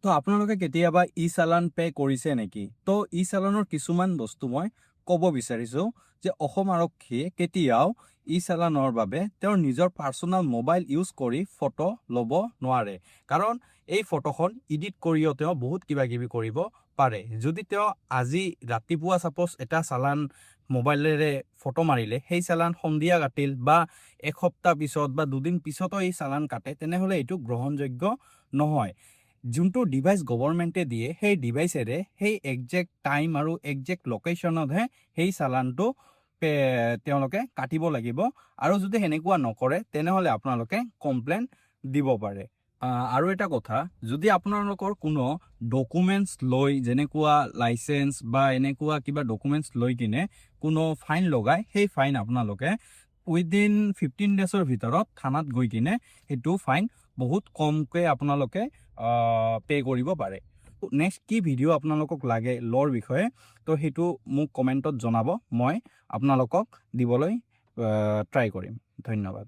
তো আপোনালোকে কেতিয়াবা ই চালান পে' কৰিছে নেকি? তো ই চালানৰ কিছুমান বস্তু মই ক'ব বিচাৰিছোঁ যে অসম আৰক্ষীয়ে কেতিয়াও ই চালানৰ বাবে তেওঁৰ নিজৰ পাৰ্চনেল মোবাইল ইউজ কৰি ফটো ল'ব নোৱাৰে। কাৰণ এই ফটোখন এডিট কৰিও তেওঁ বহুত কিবা কিবি কৰিব পাৰে। যদি তেওঁ আজি ৰাতিপুৱা ছাপ'জ এটা চালান মোবাইলেৰে ফটো মাৰিলে, সেই চালান সন্ধিয়া কাটিল বা এসপ্তাহ পিছত বা দুদিন পিছতো এই চালান কাটে, তেনেহ'লে এইটো গ্ৰহণযোগ্য নহয়। যোনটো ডিভাইচ গভৰ্ণমেণ্টে দিয়ে, সেই ডিভাইচেৰে সেই একজেক্ট টাইম আৰু একজেক্ট লোকেশ্যনতহে সেই চালানটো তেওঁলোকে কাটিব লাগিব। আৰু যদি সেনেকুৱা নকৰে, তেনেহ'লে আপোনালোকে কমপ্লেইন দিব পাৰে। আৰু এটা কথা, যদি আপোনালোকৰ কোনো ডকুমেণ্টছ লৈ, যেনেকুৱা লাইচেঞ্চ বা এনেকুৱা কিবা ডকুমেণ্টছ লৈ কিনে কোনো ফাইন লগায়, সেই ফাইন আপোনালোকে উইদিন 15 ডেজৰ ভিতৰত থানাত গৈ কিনে সেইটো ফাইন বহুত কমকৈ আপোনালোকে পে' কৰিব পাৰে। নেক্সট কি ভিডিঅ' আপোনালোকক লাগে ল'ৰ বিষয়ে, তো সেইটো মোক কমেণ্টত জনাব, মই আপোনালোকক দিবলৈ ট্ৰাই কৰিম। ধন্যবাদ।